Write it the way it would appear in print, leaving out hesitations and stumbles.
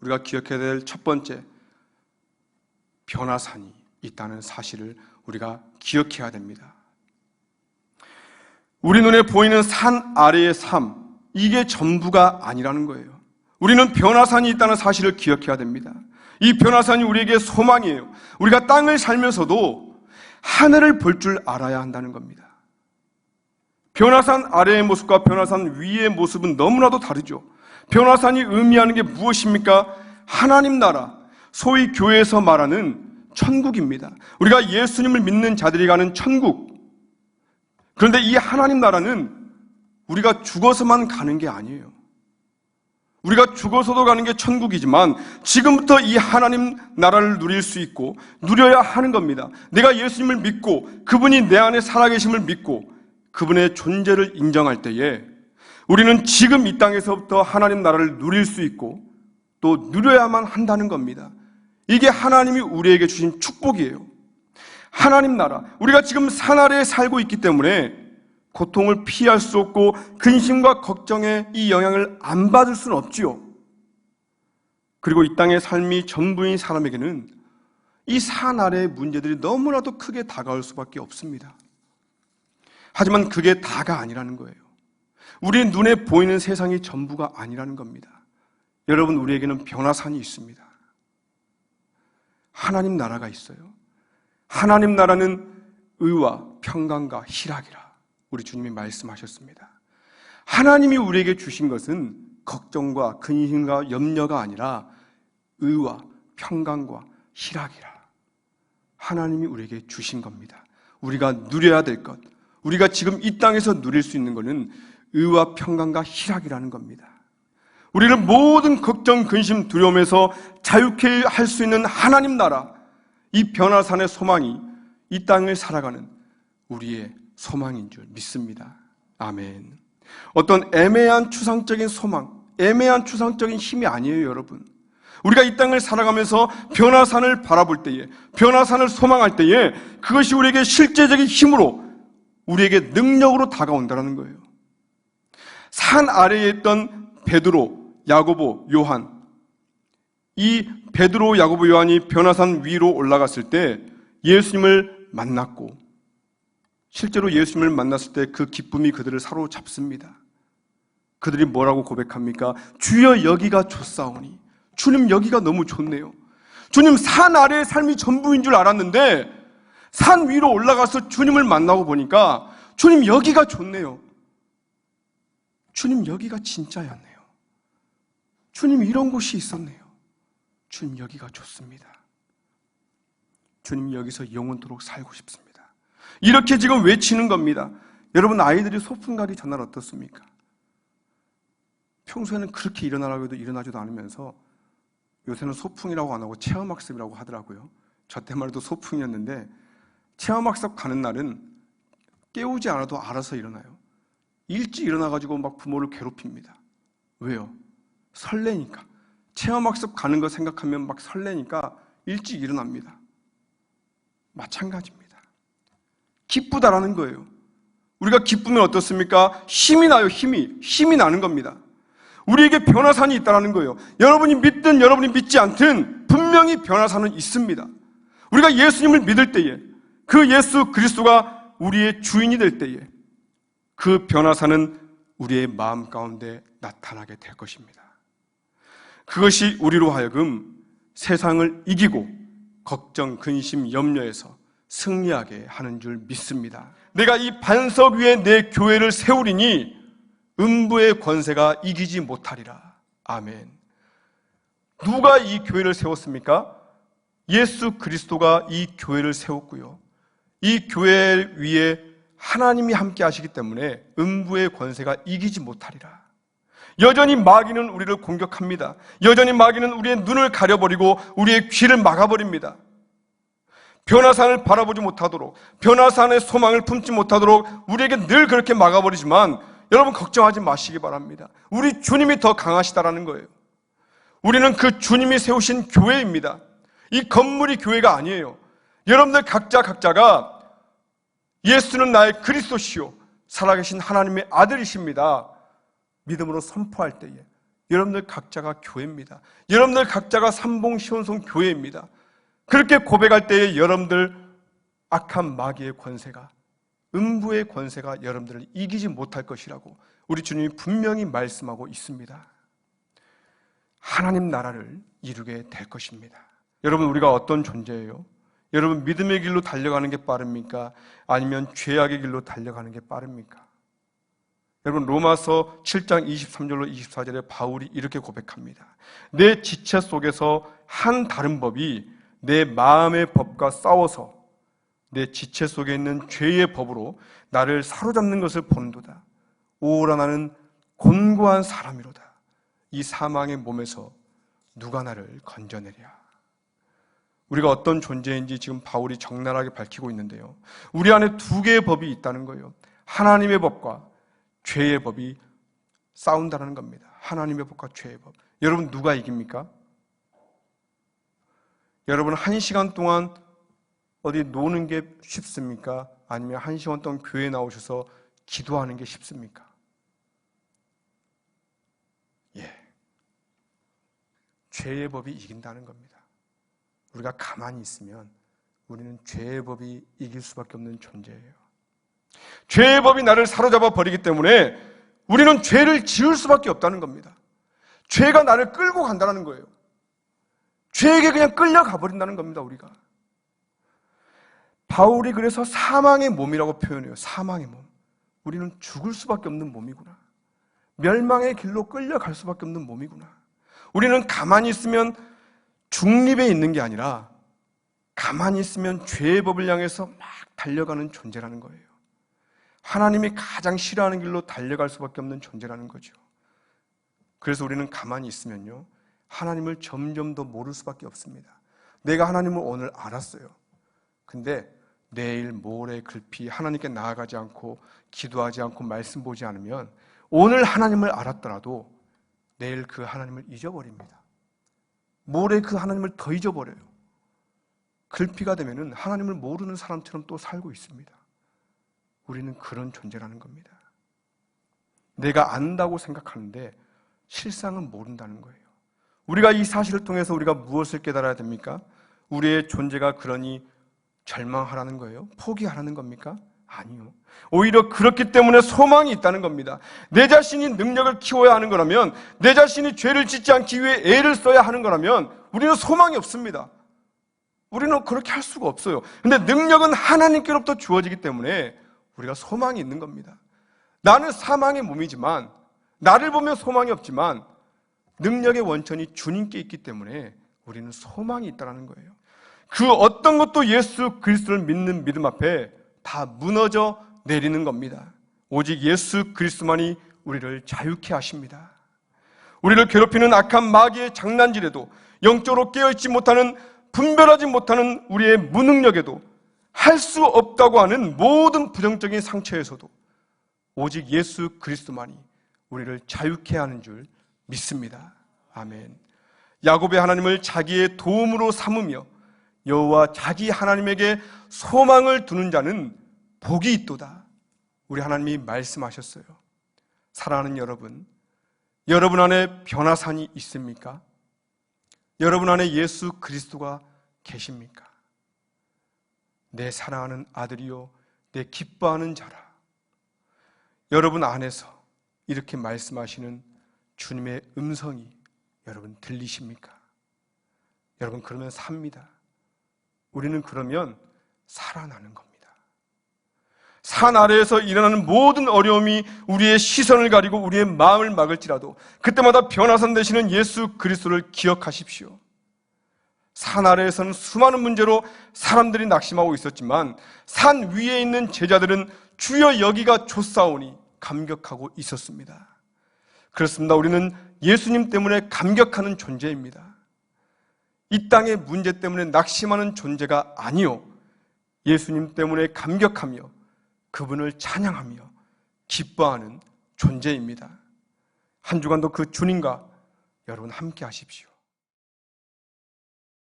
우리가 기억해야 될 첫 번째, 변화산이 있다는 사실을 우리가 기억해야 됩니다. 우리 눈에 보이는 산 아래의 삶, 이게 전부가 아니라는 거예요. 우리는 변화산이 있다는 사실을 기억해야 됩니다. 이 변화산이 우리에게 소망이에요. 우리가 땅을 살면서도 하늘을 볼 줄 알아야 한다는 겁니다. 변화산 아래의 모습과 변화산 위의 모습은 너무나도 다르죠. 변화산이 의미하는 게 무엇입니까? 하나님 나라, 소위 교회에서 말하는 천국입니다. 우리가 예수님을 믿는 자들이 가는 천국. 그런데 이 하나님 나라는 우리가 죽어서만 가는 게 아니에요. 우리가 죽어서도 가는 게 천국이지만 지금부터 이 하나님 나라를 누릴 수 있고 누려야 하는 겁니다. 내가 예수님을 믿고 그분이 내 안에 살아계심을 믿고 그분의 존재를 인정할 때에 우리는 지금 이 땅에서부터 하나님 나라를 누릴 수 있고 또 누려야만 한다는 겁니다. 이게 하나님이 우리에게 주신 축복이에요. 하나님 나라, 우리가 지금 산 아래에 살고 있기 때문에 고통을 피할 수 없고 근심과 걱정의 이 영향을 안 받을 수는 없지요. 그리고 이 땅의 삶이 전부인 사람에게는 이 산 아래의 문제들이 너무나도 크게 다가올 수밖에 없습니다. 하지만 그게 다가 아니라는 거예요. 우리 눈에 보이는 세상이 전부가 아니라는 겁니다. 여러분, 우리에게는 변화산이 있습니다. 하나님 나라가 있어요. 하나님 나라는 의와 평강과 희락이라 우리 주님이 말씀하셨습니다. 하나님이 우리에게 주신 것은 걱정과 근심과 염려가 아니라 의와 평강과 희락이라 하나님이 우리에게 주신 겁니다. 우리가 누려야 될 것, 우리가 지금 이 땅에서 누릴 수 있는 것은 의와 평강과 희락이라는 겁니다. 우리를 모든 걱정, 근심, 두려움에서 자유케 할 수 있는 하나님 나라, 이 변화산의 소망이 이 땅을 살아가는 우리의 소망인 줄 믿습니다. 아멘. 어떤 애매한 추상적인 소망, 애매한 추상적인 힘이 아니에요, 여러분. 우리가 이 땅을 살아가면서 변화산을 바라볼 때에, 변화산을 소망할 때에 그것이 우리에게 실제적인 힘으로, 우리에게 능력으로 다가온다는 거예요. 산 아래에 있던 베드로, 야고보, 요한, 이 베드로, 야고보, 요한이 변화산 위로 올라갔을 때 예수님을 만났고 실제로 예수님을 만났을 때 그 기쁨이 그들을 사로잡습니다. 그들이 뭐라고 고백합니까? 주여 여기가 좋사오니. 주님 여기가 너무 좋네요. 주님 산 아래의 삶이 전부인 줄 알았는데 산 위로 올라가서 주님을 만나고 보니까 주님 여기가 좋네요. 주님 여기가 진짜였네요. 주님 이런 곳이 있었네요. 주님 여기가 좋습니다. 주님 여기서 영원토록 살고 싶습니다. 이렇게 지금 외치는 겁니다. 여러분, 아이들이 소풍 가기 전날 어떻습니까? 평소에는 그렇게 일어나라고 해도 일어나지도 않으면서 요새는 소풍이라고 안 하고 체험학습이라고 하더라고요. 저 때만 해도 소풍이었는데 체험학습 가는 날은 깨우지 않아도 알아서 일어나요. 일찍 일어나가지고 막 부모를 괴롭힙니다. 왜요? 설레니까. 체험학습 가는 거 생각하면 막 설레니까 일찍 일어납니다. 마찬가지입니다. 기쁘다라는 거예요. 우리가 기쁘면 어떻습니까? 힘이 나요. 힘이 나는 겁니다. 우리에게 변화산이 있다는 거예요. 여러분이 믿든 여러분이 믿지 않든 분명히 변화산은 있습니다. 우리가 예수님을 믿을 때에, 그 예수 그리스도가 우리의 주인이 될 때에 그 변화산은 우리의 마음 가운데 나타나게 될 것입니다. 그것이 우리로 하여금 세상을 이기고 걱정, 근심, 염려에서 승리하게 하는 줄 믿습니다. 내가 이 반석 위에 내 교회를 세우리니 음부의 권세가 이기지 못하리라. 아멘. 누가 이 교회를 세웠습니까? 예수 그리스도가 이 교회를 세웠고요. 이 교회 위에 하나님이 함께 하시기 때문에 음부의 권세가 이기지 못하리라. 여전히 마귀는 우리를 공격합니다. 여전히 마귀는 우리의 눈을 가려버리고 우리의 귀를 막아버립니다. 변화산을 바라보지 못하도록, 변화산의 소망을 품지 못하도록 우리에게 늘 그렇게 막아버리지만 여러분 걱정하지 마시기 바랍니다. 우리 주님이 더 강하시다라는 거예요. 우리는 그 주님이 세우신 교회입니다. 이 건물이 교회가 아니에요. 여러분들 각자가 예수는 나의 그리스도시요 살아계신 하나님의 아들이십니다. 믿음으로 선포할 때에 여러분들 각자가 교회입니다. 여러분들 각자가 삼봉시온성 교회입니다. 그렇게 고백할 때에 여러분들 악한 마귀의 권세가, 음부의 권세가 여러분들을 이기지 못할 것이라고 우리 주님이 분명히 말씀하고 있습니다. 하나님 나라를 이루게 될 것입니다. 여러분, 우리가 어떤 존재예요? 여러분, 믿음의 길로 달려가는 게 빠릅니까? 아니면 죄악의 길로 달려가는 게 빠릅니까? 여러분, 로마서 7장 23절로 24절에 바울이 이렇게 고백합니다. 내 지체 속에서 한 다른 법이 내 마음의 법과 싸워서 내 지체 속에 있는 죄의 법으로 나를 사로잡는 것을 보는도다. 오라 나는 곤고한 사람이로다. 이 사망의 몸에서 누가 나를 건져내랴. 우리가 어떤 존재인지 지금 바울이 적나라하게 밝히고 있는데요, 우리 안에 두 개의 법이 있다는 거예요. 하나님의 법과 죄의 법이 싸운다는 겁니다. 하나님의 법과 죄의 법. 여러분, 누가 이깁니까? 여러분, 1시간 동안 어디 노는 게 쉽습니까? 아니면 1시간 동안 교회에 나오셔서 기도하는 게 쉽습니까? 죄의 법이 이긴다는 겁니다. 우리가 가만히 있으면 우리는 죄의 법이 이길 수밖에 없는 존재예요. 죄의 법이 나를 사로잡아 버리기 때문에 우리는 죄를 지을 수밖에 없다는 겁니다. 죄가 나를 끌고 간다는 거예요. 죄에게 그냥 끌려가 버린다는 겁니다. 우리가. 바울이 그래서 사망의 몸이라고 표현해요. 사망의 몸. 우리는 죽을 수밖에 없는 몸이구나. 멸망의 길로 끌려갈 수밖에 없는 몸이구나. 우리는 가만히 있으면 중립에 있는 게 아니라 가만히 있으면 죄의 법을 향해서 막 달려가는 존재라는 거예요. 하나님이 가장 싫어하는 길로 달려갈 수밖에 없는 존재라는 거죠. 그래서 우리는 가만히 있으면요, 하나님을 점점 더 모를 수밖에 없습니다. 내가 하나님을 오늘 알았어요. 근데 내일 모레 글피 하나님께 나아가지 않고 기도하지 않고 말씀 보지 않으면 오늘 하나님을 알았더라도 내일 그 하나님을 잊어버립니다. 모레 그 하나님을 더 잊어버려요. 글피가 되면은 하나님을 모르는 사람처럼 또 살고 있습니다. 우리는 그런 존재라는 겁니다. 내가 안다고 생각하는데 실상은 모른다는 거예요. 우리가 이 사실을 통해서 우리가 무엇을 깨달아야 됩니까? 우리의 존재가 그러니 절망하라는 거예요? 포기하라는 겁니까? 아니요. 오히려 그렇기 때문에 소망이 있다는 겁니다. 내 자신이 능력을 키워야 하는 거라면, 내 자신이 죄를 짓지 않기 위해 애를 써야 하는 거라면 우리는 소망이 없습니다. 우리는 그렇게 할 수가 없어요. 근데 능력은 하나님께로부터 주어지기 때문에 우리가 소망이 있는 겁니다. 나는 사망의 몸이지만, 나를 보면 소망이 없지만 능력의 원천이 주님께 있기 때문에 우리는 소망이 있다는 거예요. 그 어떤 것도 예수 그리스도를 믿는 믿음 앞에 다 무너져 내리는 겁니다. 오직 예수 그리스도만이 우리를 자유케 하십니다. 우리를 괴롭히는 악한 마귀의 장난질에도, 영적으로 깨어있지 못하는, 분별하지 못하는 우리의 무능력에도, 할 수 없다고 하는 모든 부정적인 상처에서도 오직 예수 그리스도만이 우리를 자유케 하는 줄 믿습니다. 아멘. 야곱의 하나님을 자기의 도움으로 삼으며 여호와 자기 하나님에게 소망을 두는 자는 복이 있도다. 우리 하나님이 말씀하셨어요. 사랑하는 여러분, 여러분 안에 변화산이 있습니까? 여러분 안에 예수 그리스도가 계십니까? 내 사랑하는 아들이요 내 기뻐하는 자라. 여러분 안에서 이렇게 말씀하시는 주님의 음성이 여러분 들리십니까? 여러분, 그러면 삽니다. 우리는 그러면 살아나는 겁니다. 산 아래에서 일어나는 모든 어려움이 우리의 시선을 가리고 우리의 마음을 막을지라도 그때마다 변화산 되시는 예수 그리스도를 기억하십시오. 산 아래에서는 수많은 문제로 사람들이 낙심하고 있었지만 산 위에 있는 제자들은 주여 여기가 좋사오니 감격하고 있었습니다. 그렇습니다. 우리는 예수님 때문에 감격하는 존재입니다. 이 땅의 문제 때문에 낙심하는 존재가 아니요, 예수님 때문에 감격하며 그분을 찬양하며 기뻐하는 존재입니다. 한 주간도 그 주님과 여러분 함께 하십시오.